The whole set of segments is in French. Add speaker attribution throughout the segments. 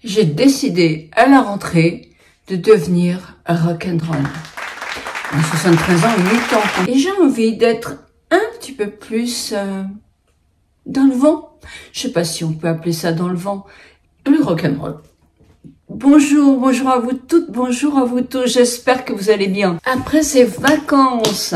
Speaker 1: j'ai décidé à la rentrée de devenir rock'n'roll. À 73 ans, 8 ans. Et j'ai envie d'être un petit peu plus dans le vent. Je sais pas si on peut appeler ça dans le vent. Le rock'n'roll. Bonjour, bonjour à vous toutes, bonjour à vous tous. J'espère que vous allez bien. Après ces vacances,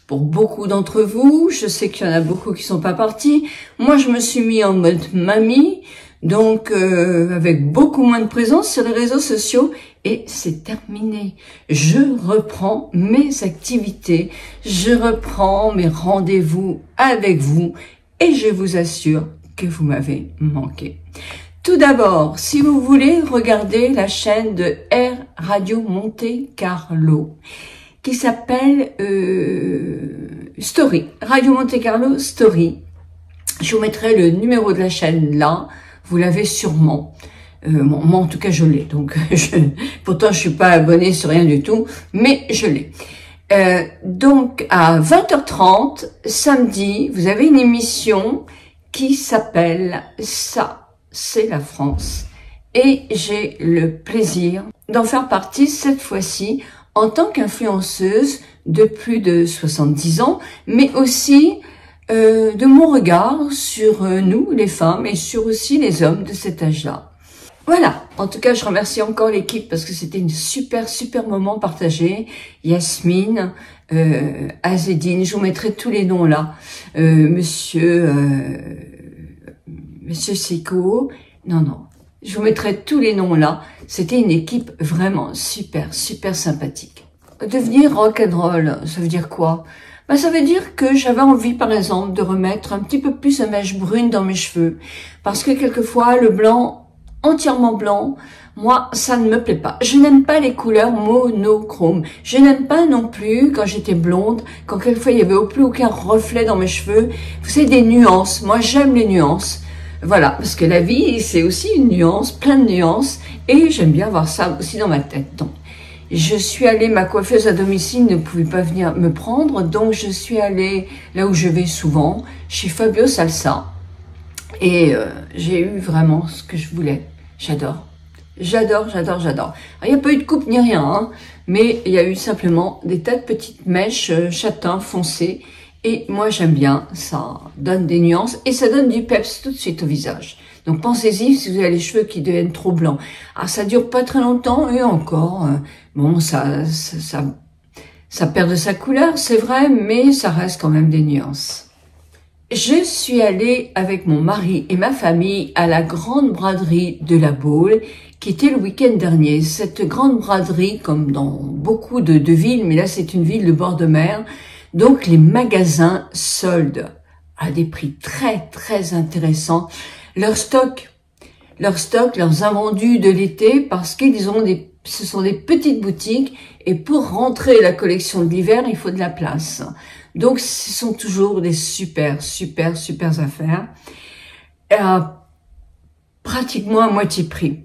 Speaker 1: pour beaucoup d'entre vous, je sais qu'il y en a beaucoup qui sont pas partis. Moi, je me suis mis en mode mamie, donc avec beaucoup moins de présence sur les réseaux sociaux. Et c'est terminé. Je reprends mes activités, je reprends mes rendez-vous avec vous et je vous assure que vous m'avez manqué. Tout d'abord, si vous voulez regarder la chaîne de R Radio Monte Carlo, qui s'appelle Story, Radio Monte Carlo Story, je vous mettrai le numéro de la chaîne là, vous l'avez sûrement. Moi, en tout cas, je l'ai. Donc, pourtant, je suis pas abonnée sur rien du tout, mais je l'ai. Donc, à 20h30, samedi, vous avez une émission qui s'appelle « Ça, c'est la France ». Et j'ai le plaisir d'en faire partie cette fois-ci en tant qu'influenceuse de plus de 70 ans, mais aussi de mon regard sur nous, les femmes, et sur aussi les hommes de cet âge-là. Voilà, en tout cas, je remercie encore l'équipe parce que c'était une super moment partagé. Yasmine, Azedine, je vous mettrai tous les noms là. Monsieur Seiko, non, je vous mettrai tous les noms là. C'était une équipe vraiment super sympathique. Devenir rock'n'roll, ça veut dire quoi? Ben, ça veut dire que j'avais envie, par exemple, de remettre un petit peu plus de mèche brune dans mes cheveux. Parce que quelquefois, le blanc, entièrement blanc, moi, ça ne me plaît pas. Je n'aime pas les couleurs monochromes. Je n'aime pas non plus, quand j'étais blonde, quand quelquefois il y avait plus aucun reflet dans mes cheveux. Vous savez, des nuances. Moi, j'aime les nuances. Voilà, parce que la vie, c'est aussi une nuance, plein de nuances. Et j'aime bien avoir ça aussi dans ma tête. Donc, je suis allée, ma coiffeuse à domicile ne pouvait pas venir me prendre. Donc, je suis allée là où je vais souvent, chez Fabio Salsa. Et j'ai eu vraiment ce que je voulais. J'adore. Alors, il n'y a pas eu de coupe ni rien, hein, mais il y a eu simplement des tas de petites mèches châtain foncé. Et moi, j'aime bien. Ça donne des nuances et ça donne du peps tout de suite au visage. Donc, pensez-y si vous avez les cheveux qui deviennent trop blancs. Ah, ça dure pas très longtemps et encore, bon, ça perd de sa couleur, c'est vrai, mais ça reste quand même des nuances. Je suis allée avec mon mari et ma famille à la grande braderie de la Baule, qui était le week-end dernier. Cette grande braderie, comme dans beaucoup de villes, mais là c'est une ville de bord de mer, donc les magasins soldent à des prix très intéressants. Leur stock, leurs invendus de l'été, parce qu'ils ont ce sont des petites boutiques, et pour rentrer la collection de l'hiver, il faut de la place. Donc, ce sont toujours des super affaires. Pratiquement à moitié prix.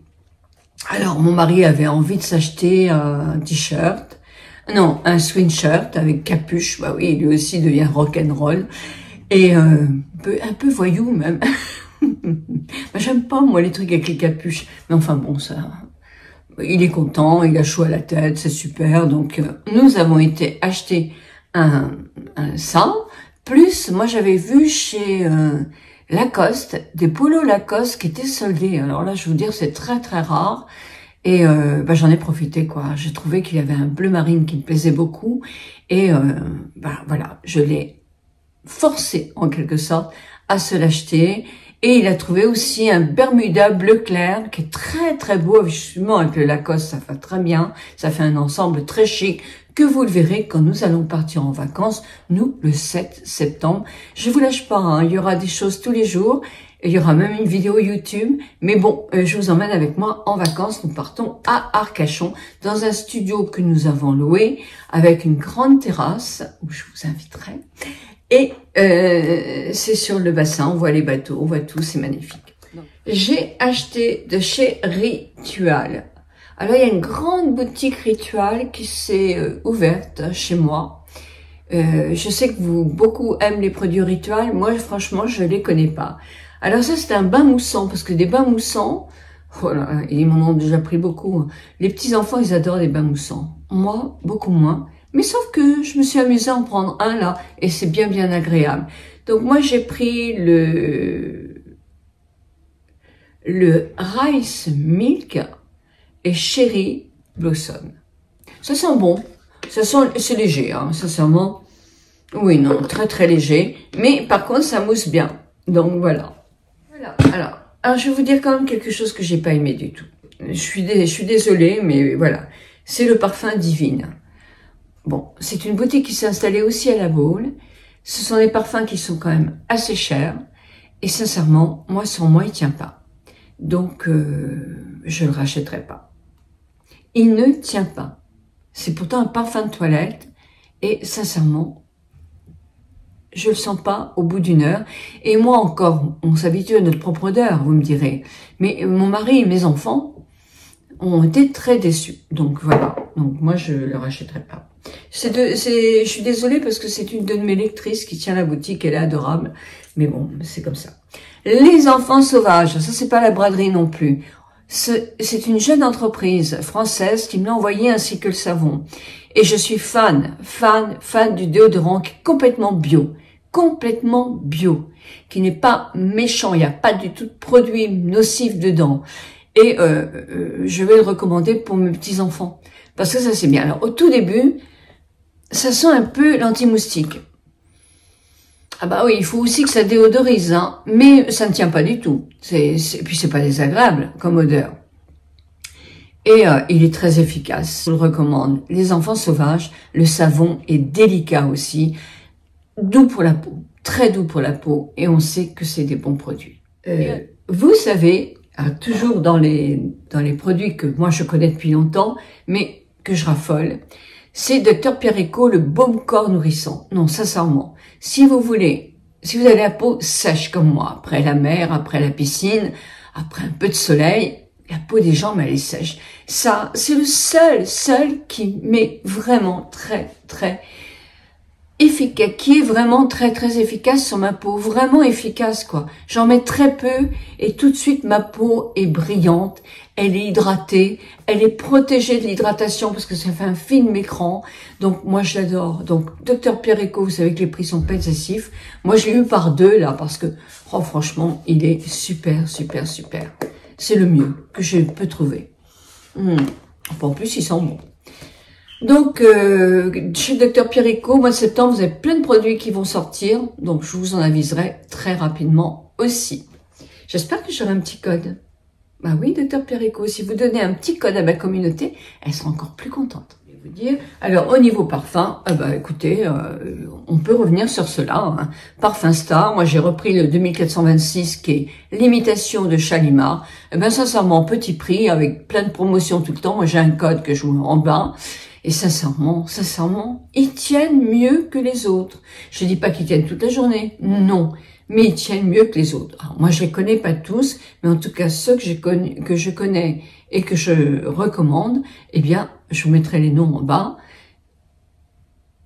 Speaker 1: Alors, mon mari avait envie de s'acheter un t-shirt. Non, un sweatshirt avec capuche. Bah oui, lui aussi devient rock'n'roll. Et un peu voyou même. J'aime pas, moi, les trucs avec les capuches. Mais enfin bon, ça... Il est content, il a chaud à la tête, c'est super. Donc, nous avons été acheter ça. Plus, moi, j'avais vu chez Lacoste, des polos Lacoste qui étaient soldés. Alors là, je vais vous dire, c'est très rare. Et j'en ai profité, quoi. J'ai trouvé qu'il y avait un bleu marine qui me plaisait beaucoup. Et voilà, je l'ai forcé, en quelque sorte, à se l'acheter. Et il a trouvé aussi un Bermuda bleu clair qui est très beau, justement avec le Lacoste, ça fait très bien, ça fait un ensemble très chic que vous le verrez quand nous allons partir en vacances, nous, le 7 septembre. Je vous lâche pas, hein, il y aura des choses tous les jours, il y aura même une vidéo YouTube, mais bon, je vous emmène avec moi en vacances, nous partons à Arcachon, dans un studio que nous avons loué, avec une grande terrasse, où je vous inviterai. Et c'est sur le bassin, on voit les bateaux, on voit tout, c'est magnifique. J'ai acheté de chez Ritual. Alors, il y a une grande boutique Ritual qui s'est ouverte chez moi. Je sais que beaucoup aiment les produits Ritual. Moi, franchement, je les connais pas. Alors ça, c'est un bain moussant, parce que des bains moussants, voilà, ils m'en ont déjà pris beaucoup. Les petits-enfants, ils adorent les bains moussants. Moi, beaucoup moins. Mais sauf que je me suis amusée à en prendre un là, et c'est bien, bien agréable. Donc moi, j'ai pris le Rice Milk et Cherry Blossom. Ça sent bon. Ça sent, c'est léger, hein, sincèrement. Oui, non, très, très léger. Mais par contre, ça mousse bien. Donc voilà. Voilà. Alors, je vais vous dire quand même quelque chose que j'ai pas aimé du tout. Je suis désolée, mais voilà. C'est le parfum Divine. Bon, c'est une boutique qui s'est installée aussi à La Baule. Ce sont des parfums qui sont quand même assez chers. Et sincèrement, moi, sans moi, il tient pas. Donc, je le rachèterai pas. Il ne tient pas. C'est pourtant un parfum de toilette. Et sincèrement, je le sens pas au bout d'une heure. Et moi encore, on s'habitue à notre propre odeur, vous me direz. Mais mon mari et mes enfants ont été très déçus. Donc voilà. Donc moi, je le rachèterai pas. Je suis désolée parce que c'est une de mes lectrices qui tient la boutique. Elle est adorable. Mais bon, c'est comme ça. Les enfants sauvages. Ça, c'est pas la braderie non plus. C'est une jeune entreprise française qui me l'a envoyé ainsi que le savon. Et je suis fan du déodorant qui est complètement bio, qui n'est pas méchant, il n'y a pas du tout de produits nocifs dedans. Et je vais le recommander pour mes petits-enfants, parce que ça c'est bien. Alors au tout début, ça sent un peu l'anti-moustique. Ah bah oui, il faut aussi que ça déodorise, hein, mais ça ne tient pas du tout. Puis c'est pas désagréable comme odeur. Et il est très efficace, je le recommande. Les enfants sauvages, le savon est délicat aussi, doux pour la peau, très doux pour la peau, et on sait que c'est des bons produits. Vous savez, toujours dans les produits que moi je connais depuis longtemps, mais que je raffole, c'est Dr Pierrico, le baume corps nourrissant. Non, sincèrement, si vous avez la peau sèche comme moi, après la mer, après la piscine, après un peu de soleil, la peau des jambes, elle est sèche. Ça, c'est le seul qui m'est vraiment très, très efficace, qui est vraiment très, très efficace sur ma peau. Vraiment efficace, quoi. J'en mets très peu et tout de suite, ma peau est brillante. Elle est hydratée. Elle est protégée de l'hydratation parce que ça fait un film écran. Donc, moi, je l'adore. Donc, Dr Pierrico, vous savez que les prix sont pas excessifs. Moi, je l'ai eu par 2, là, parce que, oh, franchement, il est super, super, super. C'est le mieux que je peux trouver. En plus, il sent bon. Donc, chez Dr Pierrico, mois de septembre, vous avez plein de produits qui vont sortir. Donc, je vous en aviserai très rapidement aussi. J'espère que j'aurai un petit code. Bah oui, Dr Pierrico, si vous donnez un petit code à ma communauté, elle sera encore plus contente. Je vais vous dire. Alors, au niveau parfum, écoutez, on peut revenir sur cela. Hein. Parfum Star, moi j'ai repris le 2426 qui est l'imitation de Shalimar. Sincèrement, petit prix, avec plein de promotions tout le temps. Moi j'ai un code que je vous mets en bas. Et sincèrement, ils tiennent mieux que les autres. Je dis pas qu'ils tiennent toute la journée, non. Mais ils tiennent mieux que les autres. Alors, moi, je les connais pas tous, mais en tout cas, ceux que je connais et que je recommande, eh bien, je vous mettrai les noms en bas.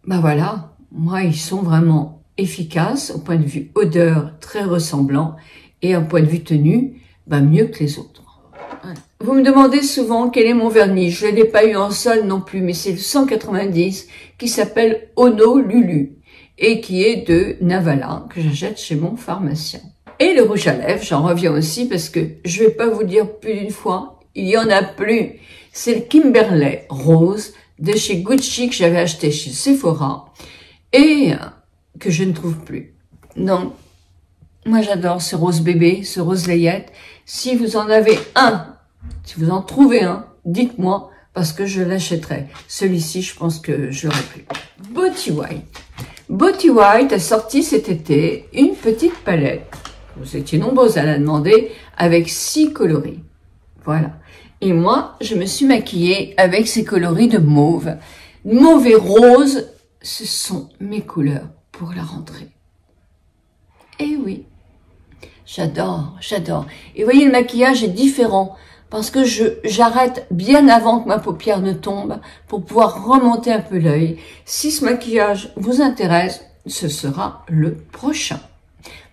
Speaker 1: Voilà. Moi, ils sont vraiment efficaces au point de vue odeur, très ressemblant, et au point de vue tenue, mieux que les autres. Vous me demandez souvent quel est mon vernis. Je ne l'ai pas eu en solde non plus, mais c'est le 190 qui s'appelle Ono Lulu et qui est de Navala, que j'achète chez mon pharmacien. Et le rouge à lèvres, j'en reviens aussi parce que je vais pas vous dire plus d'une fois, il y en a plus. C'est le Kimberley Rose de chez Gucci que j'avais acheté chez Sephora et que je ne trouve plus. Donc, moi j'adore ce rose bébé, ce rose layette. Si vous en avez un, si vous en trouvez un, dites-moi parce que je l'achèterai. Celui-ci, je pense que je l'aurai plus. Beauty White. Beauty White a sorti cet été une petite palette. Vous étiez nombreux à la demander avec 6 coloris. Voilà. Et moi, je me suis maquillée avec ces coloris de mauve. Mauve et rose, ce sont mes couleurs pour la rentrée. Eh oui. J'adore. Et vous voyez, le maquillage est différent parce que j'arrête bien avant que ma paupière ne tombe pour pouvoir remonter un peu l'œil. Si ce maquillage vous intéresse, ce sera le prochain.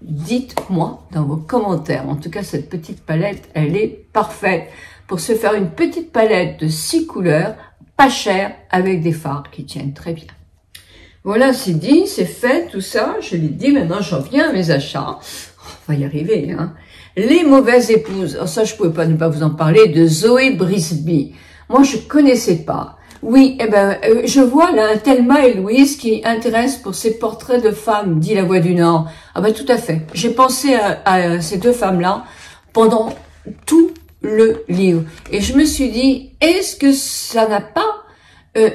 Speaker 1: Dites-moi dans vos commentaires. En tout cas, cette petite palette, elle est parfaite pour se faire une petite palette de 6 couleurs, pas chère, avec des fards qui tiennent très bien. Voilà, c'est dit, c'est fait, tout ça. Je l'ai dit, maintenant j'en viens à mes achats. On va y arriver, hein. Les mauvaises épouses. Alors ça, je pouvais pas ne pas vous en parler, de Zoé Brisby. Moi, je connaissais pas. Oui, je vois là Thelma et Louise qui intéresse pour ces portraits de femmes, dit La Voix du Nord. Ah ben tout à fait. J'ai pensé à ces deux femmes-là pendant tout le livre. Et je me suis dit, est-ce que ça n'a pas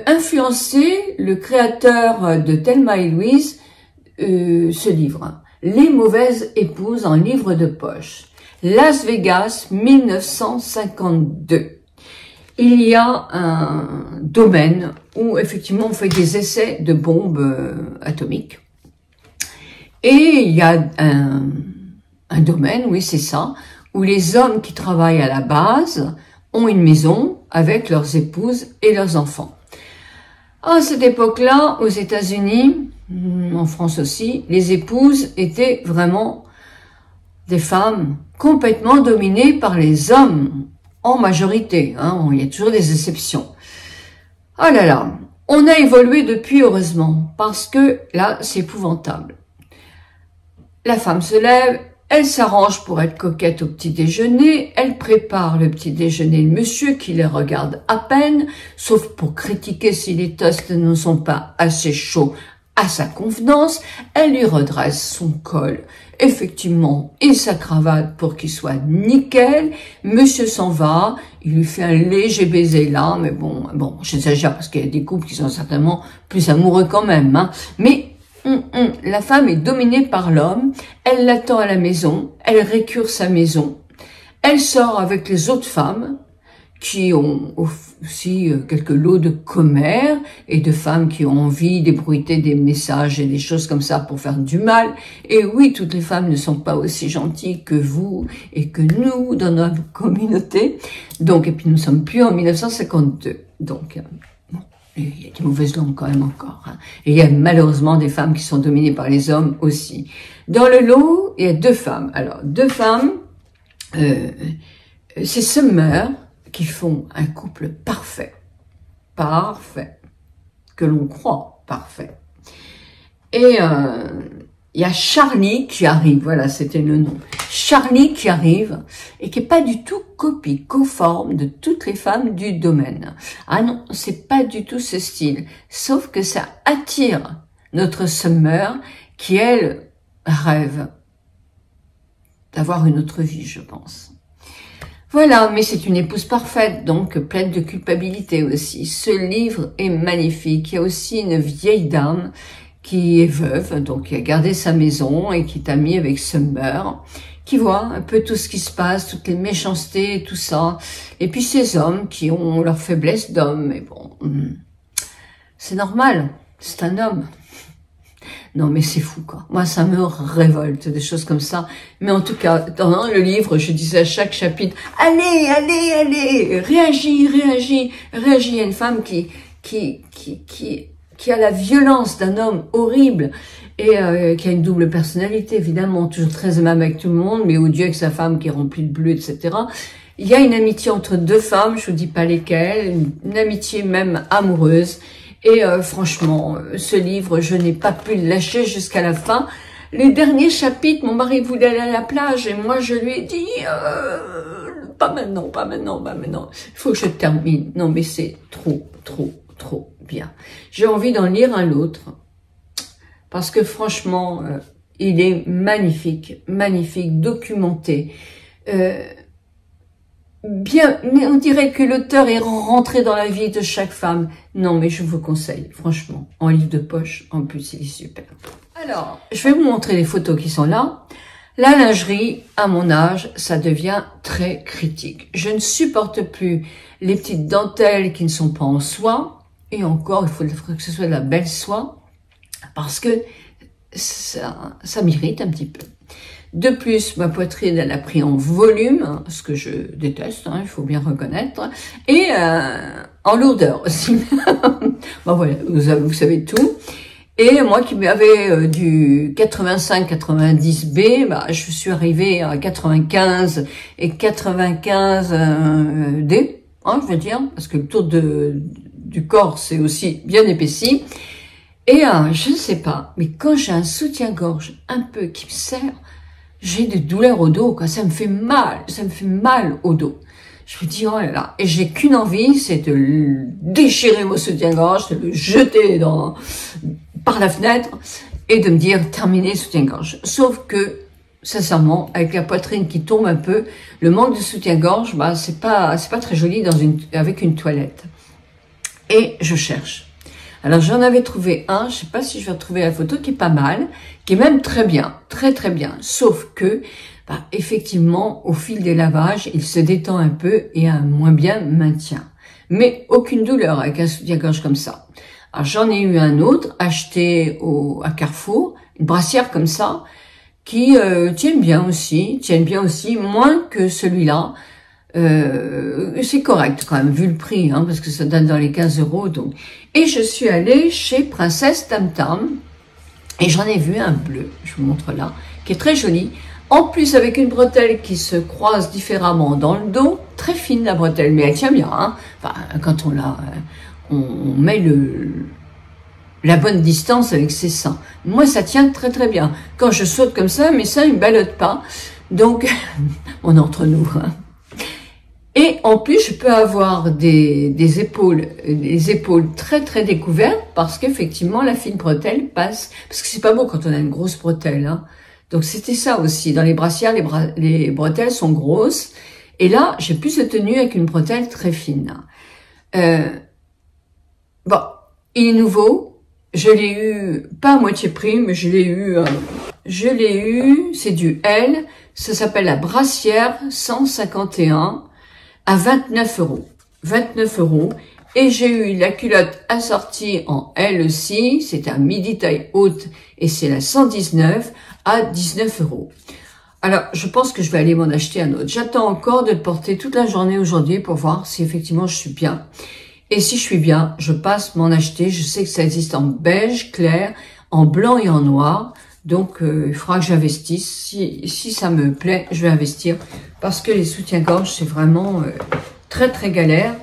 Speaker 1: influencé le créateur de Thelma et Louise, ce livre, Les mauvaises épouses en livre de poche, Las Vegas, 1952. Il y a un domaine où effectivement on fait des essais de bombes atomiques. Et il y a un domaine, oui c'est ça, où les hommes qui travaillent à la base ont une maison avec leurs épouses et leurs enfants. À cette époque-là, aux États-Unis, en France aussi, les épouses étaient vraiment des femmes complètement dominées par les hommes, en majorité, hein, il y a toujours des exceptions. Oh là là, on a évolué depuis, heureusement, parce que là, c'est épouvantable. La femme se lève, elle s'arrange pour être coquette au petit déjeuner, elle prépare le petit déjeuner de monsieur qui les regarde à peine, sauf pour critiquer si les toasts ne sont pas assez chauds à sa convenance, elle lui redresse son col, effectivement, et sa cravate pour qu'il soit nickel. Monsieur s'en va, il lui fait un léger baiser là, mais bon, j'exagère parce qu'il y a des couples qui sont certainement plus amoureux quand même, hein. Mais la femme est dominée par l'homme, elle l'attend à la maison, elle récure sa maison, elle sort avec les autres femmes qui ont aussi quelques lots de commères et de femmes qui ont envie d'ébruiter des messages et des choses comme ça pour faire du mal. Et oui, toutes les femmes ne sont pas aussi gentilles que vous et que nous dans notre communauté. Donc, et puis nous sommes plus en 1952. Donc, il y a des mauvaises langues quand même encore. Hein. Et il y a malheureusement des femmes qui sont dominées par les hommes aussi. Dans le lot, il y a deux femmes. Alors, deux femmes, c'est Summer, qui font un couple parfait, que l'on croit parfait. Et il y a Charlie qui arrive, voilà, c'était le nom. Charlie qui arrive et qui est pas du tout copie conforme de toutes les femmes du domaine. Ah non, c'est pas du tout ce style, sauf que ça attire notre Summer qui, elle, rêve d'avoir une autre vie, je pense. Voilà, mais c'est une épouse parfaite, donc pleine de culpabilité aussi. Ce livre est magnifique. Il y a aussi une vieille dame qui est veuve, donc qui a gardé sa maison et qui est amie avec Summer, qui voit un peu tout ce qui se passe, toutes les méchancetés et tout ça. Et puis ces hommes qui ont leur faiblesse d'homme, mais bon, c'est normal, c'est un homme. Non, mais c'est fou, quoi. Moi, ça me révolte, des choses comme ça. Mais en tout cas, dans le livre, je disais à chaque chapitre, allez, allez, allez, réagis, réagis, réagis. Il y a une femme qui a la violence d'un homme horrible et qui a une double personnalité, évidemment, toujours très aimable avec tout le monde, mais odieux avec sa femme qui est remplie de bleu, etc. Il y a une amitié entre deux femmes, je vous dis pas lesquelles, une amitié même amoureuse. Et franchement, ce livre, je n'ai pas pu le lâcher jusqu'à la fin. Les derniers chapitres, mon mari voulait aller à la plage et moi je lui ai dit pas maintenant, pas maintenant, pas maintenant. Il faut que je termine. Non mais c'est trop, trop, trop bien. J'ai envie d'en lire un autre parce que franchement, il est magnifique, magnifique, documenté. Bien, mais on dirait que l'auteur est rentré dans la vie de chaque femme. Non, mais je vous conseille, franchement, en livre de poche, en plus, il est super. Alors, je vais vous montrer les photos qui sont là. La lingerie, à mon âge, ça devient très critique. Je ne supporte plus les petites dentelles qui ne sont pas en soie. Et encore, il faudrait que ce soit de la belle soie, parce que ça m'irrite un petit peu. De plus, ma poitrine, elle a pris en volume, ce que je déteste, hein, il faut bien reconnaître, et en lourdeur aussi. Bon voilà, vous savez tout. Et moi qui avais du 85-90B, bah, je suis arrivée à 95 et 95D, hein, je veux dire, parce que le tour du corps c'est aussi bien épaissi. Et je ne sais pas, mais quand j'ai un soutien-gorge un peu qui me serre, j'ai des douleurs au dos, quoi. Ça me fait mal au dos. Je me dis, oh là là, et j'ai qu'une envie, c'est de déchirer mon soutien-gorge, de le jeter par la fenêtre, et de me dire, terminé soutien-gorge. Sauf que, sincèrement, avec la poitrine qui tombe un peu, le manque de soutien-gorge, bah, c'est pas très joli avec une toilette. Et je cherche. Alors, j'en avais trouvé un, je sais pas si je vais retrouver la photo, qui est pas mal, qui est même très bien, très très bien. Sauf que, bah, effectivement, au fil des lavages, il se détend un peu et a un moins bien maintien. Mais aucune douleur avec un soutien-gorge comme ça. Alors, j'en ai eu un autre, acheté à Carrefour, une brassière comme ça, qui tiennent bien aussi, moins que celui-là. C'est correct quand même, vu le prix, hein, parce que ça donne dans les 15 €. Donc. Et je suis allée chez Princesse Tam Tam, et j'en ai vu un bleu, je vous montre là, qui est très joli. En plus, avec une bretelle qui se croise différemment dans le dos, très fine la bretelle, mais elle tient bien. Hein. Enfin, quand on met la bonne distance avec ses seins. Moi, ça tient très très bien. Quand je saute comme ça, mes seins, ils ne ballottent pas. Donc, on est entre nous. Hein. Et en plus, je peux avoir des épaules très très découvertes parce qu'effectivement, la fine bretelle passe. Parce que c'est pas beau quand on a une grosse bretelle. Hein. Donc, c'était ça aussi. Dans les brassières, les bretelles sont grosses. Et là, j'ai plus de tenue avec une bretelle très fine. Bon, il est nouveau. Je l'ai eu, pas à moitié prix, mais je l'ai eu, c'est du L. Ça s'appelle la brassière 151. À 29 €. 29 €. Et j'ai eu la culotte assortie en L aussi. C'est un midi taille haute et c'est la 119 à 19 €. Alors, je pense que je vais aller m'en acheter un autre. J'attends encore de le porter toute la journée aujourd'hui pour voir si effectivement je suis bien. Et si je suis bien, je passe m'en acheter. Je sais que ça existe en beige clair, en blanc et en noir. Donc, il faudra que j'investisse. Si ça me plaît, je vais investir. Parce que les soutiens-gorge, c'est vraiment très, très galère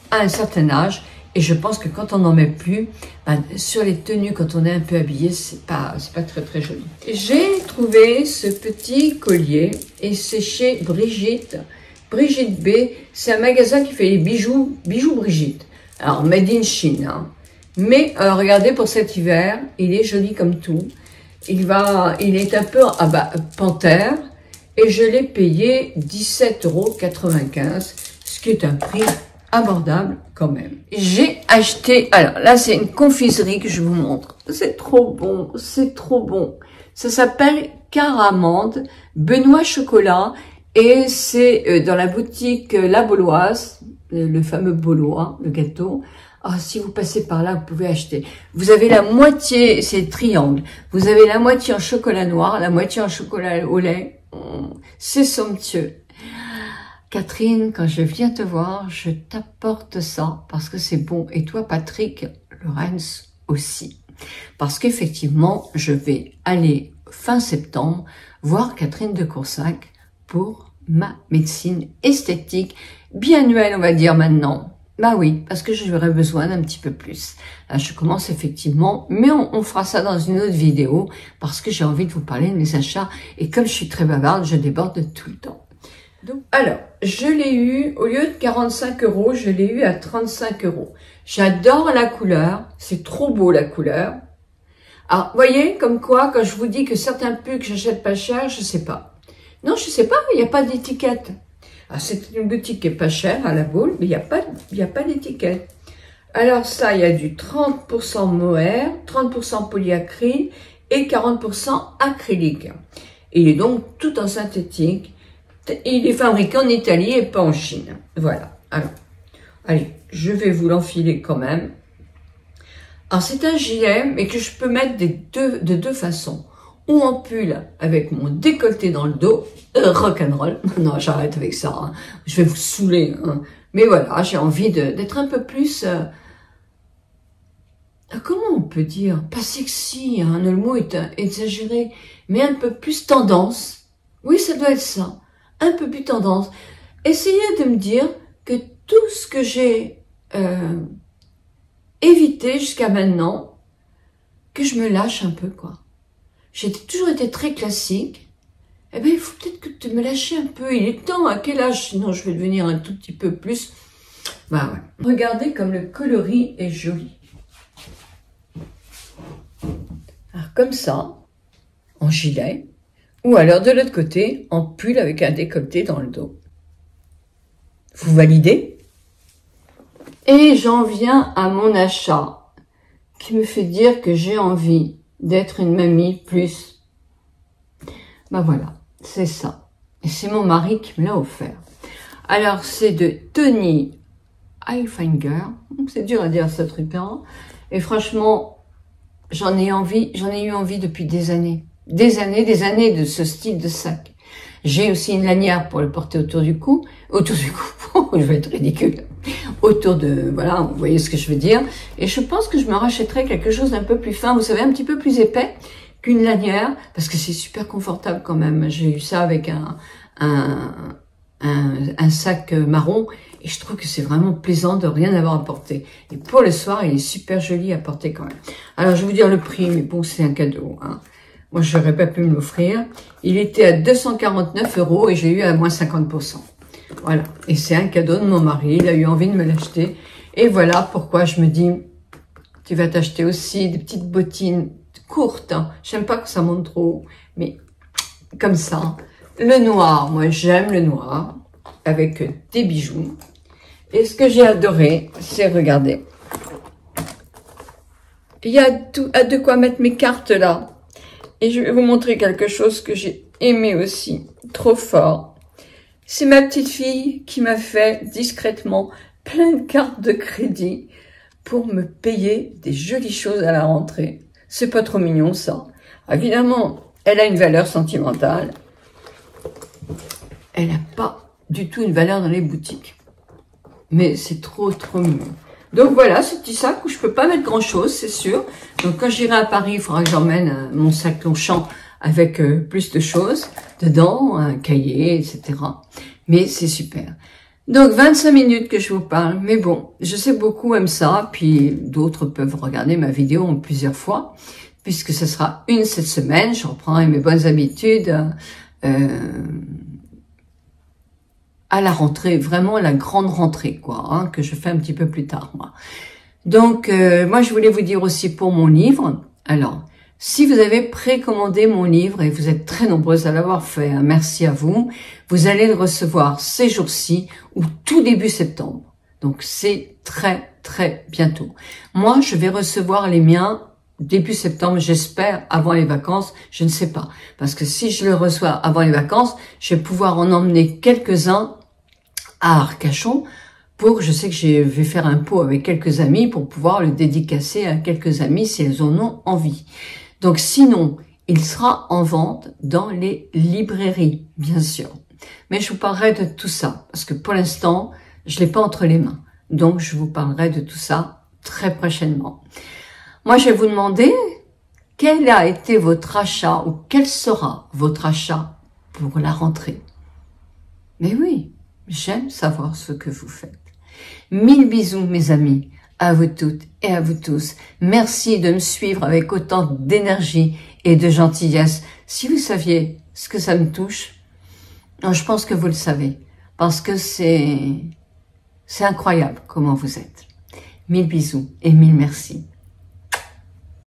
Speaker 1: à un certain âge. Et je pense que quand on n'en met plus, ben, sur les tenues, quand on est un peu habillé, c'est pas très, très joli. J'ai trouvé ce petit collier et c'est chez Brigitte. Brigitte B. C'est un magasin qui fait les bijoux Brigitte. Alors, made in Chine. Hein. Mais, regardez, pour cet hiver, il est joli comme tout. Il est un peu panthère et je l'ai payé 17,95 €, ce qui est un prix abordable quand même. J'ai acheté, alors là c'est une confiserie que je vous montre. C'est trop bon, c'est trop bon. Ça s'appelle Caramande, Benoît Chocolat et c'est dans la boutique La Bauloise, le fameux Baulois, le gâteau. Ah, si vous passez par là, vous pouvez acheter. Vous avez la moitié, c'est triangle. Vous avez la moitié en chocolat noir, la moitié en chocolat au lait. C'est somptueux. Catherine, quand je viens te voir, je t'apporte ça parce que c'est bon. Et toi, Patrick Lorenz aussi. Parce qu'effectivement, je vais aller fin septembre voir Catherine de Coursac pour ma médecine esthétique biannuelle, on va dire maintenant. Bah oui, parce que j'aurais besoin d'un petit peu plus. Là, je commence effectivement, mais on fera ça dans une autre vidéo, parce que j'ai envie de vous parler de mes achats, et comme je suis très bavarde, je déborde tout le temps. Donc, alors, je l'ai eu, au lieu de 45 €, je l'ai eu à 35 €. J'adore la couleur, c'est trop beau la couleur. Alors, voyez, comme quoi, quand je vous dis que certains pulls que j'achète pas cher, je sais pas. Non, je sais pas, il n'y a pas d'étiquette. Ah, c'est une boutique qui est pas chère à la Baule, mais il n'y a pas d'étiquette. Alors ça, il y a du 30% mohair, 30% polyacryl et 40% acrylique. Et il est donc tout en synthétique. Il est fabriqué en Italie et pas en Chine. Voilà. Alors, allez, je vais vous l'enfiler quand même. Alors c'est un gilet, mais que je peux mettre de deux façons. Ou en pull avec mon décolleté dans le dos, rock'n'roll. Non, j'arrête avec ça, hein. Je vais vous saouler. Hein. Mais voilà, j'ai envie d'être un peu plus comment on peut dire, pas sexy, hein, le mot est exagéré, mais un peu plus tendance. Oui, ça doit être ça, un peu plus tendance. Essayez de me dire que tout ce que j'ai évité jusqu'à maintenant, que je me lâche un peu, quoi. J'ai toujours été très classique. Eh ben, il faut peut-être que tu me lâches un peu. Il est temps, à quel âge? Sinon, je vais devenir un tout petit peu plus. Bah ouais. Regardez comme le coloris est joli. Alors, comme ça, en gilet, ou alors de l'autre côté, en pull avec un décolleté dans le dos. Vous validez? Et j'en viens à mon achat, qui me fait dire que j'ai envie d'être une mamie plus. Ben voilà, c'est ça. Et c'est mon mari qui me l'a offert. Alors, c'est de Tony Hilfiger. C'est dur à dire ce truc, hein. Et franchement, j'en ai eu envie depuis des années. Des années de ce style de sac. J'ai aussi une lanière pour le porter autour du cou, je vais être ridicule, autour de, voilà, vous voyez ce que je veux dire. Et je pense que je me rachèterai quelque chose d'un peu plus fin, vous savez, un petit peu plus épais qu'une lanière, parce que c'est super confortable quand même. J'ai eu ça avec un sac marron, et je trouve que c'est vraiment plaisant de rien avoir à porter. Et pour le soir, il est super joli à porter quand même. Alors, je vais vous dire le prix, mais bon, c'est un cadeau, hein. Moi, je n'aurais pas pu me l'offrir. Il était à 249 € et j'ai eu à moins 50%. Voilà. Et c'est un cadeau de mon mari. Il a eu envie de me l'acheter. Et voilà pourquoi je me dis, tu vas t'acheter aussi des petites bottines courtes, hein. J'aime pas que ça monte trop haut, mais comme ça. Le noir, moi, j'aime le noir avec des bijoux. Et ce que j'ai adoré, c'est, regardez, il y a de quoi mettre mes cartes là. Et je vais vous montrer quelque chose que j'ai aimé aussi, trop fort. C'est ma petite fille qui m'a fait discrètement plein de cartes de crédit pour me payer des jolies choses à la rentrée. C'est pas trop mignon ça. Évidemment, elle a une valeur sentimentale. Elle n'a pas du tout une valeur dans les boutiques. Mais c'est trop mignon. Donc voilà, ce petit sac où je peux pas mettre grand chose, c'est sûr. Donc quand j'irai à Paris, il faudra que j'emmène mon sac Longchamp avec plus de choses dedans, un cahier, etc. Mais c'est super. Donc 25 minutes que je vous parle, mais bon, je sais que beaucoup aiment ça, puis d'autres peuvent regarder ma vidéo en plusieurs fois, puisque ce sera une cette semaine, je reprendrai mes bonnes habitudes à la rentrée, vraiment la grande rentrée, quoi, hein, que je fais un petit peu plus tard, moi. Donc, moi, je voulais vous dire aussi pour mon livre. Alors, si vous avez précommandé mon livre, et vous êtes très nombreuses à l'avoir fait, hein, merci à vous, vous allez le recevoir ces jours-ci ou tout début septembre. Donc, c'est très bientôt. Moi, je vais recevoir les miens début septembre, j'espère, avant les vacances, je ne sais pas. Parce que si je le reçois avant les vacances, je vais pouvoir en emmener quelques-uns à Arcachon je sais que je vais faire un pot avec quelques amis pour pouvoir le dédicacer à quelques amis si elles en ont envie. Donc sinon, il sera en vente dans les librairies, bien sûr. Mais je vous parlerai de tout ça parce que pour l'instant, je l'ai pas entre les mains. Donc je vous parlerai de tout ça très prochainement. Moi, je vais vous demander quel a été votre achat ou quel sera votre achat pour la rentrée. Mais oui, j'aime savoir ce que vous faites. 1000 bisous, mes amis, à vous toutes et à vous tous. Merci de me suivre avec autant d'énergie et de gentillesse. Si vous saviez ce que ça me touche, je pense que vous le savez, parce que c'est incroyable comment vous êtes. 1000 bisous et 1000 merci.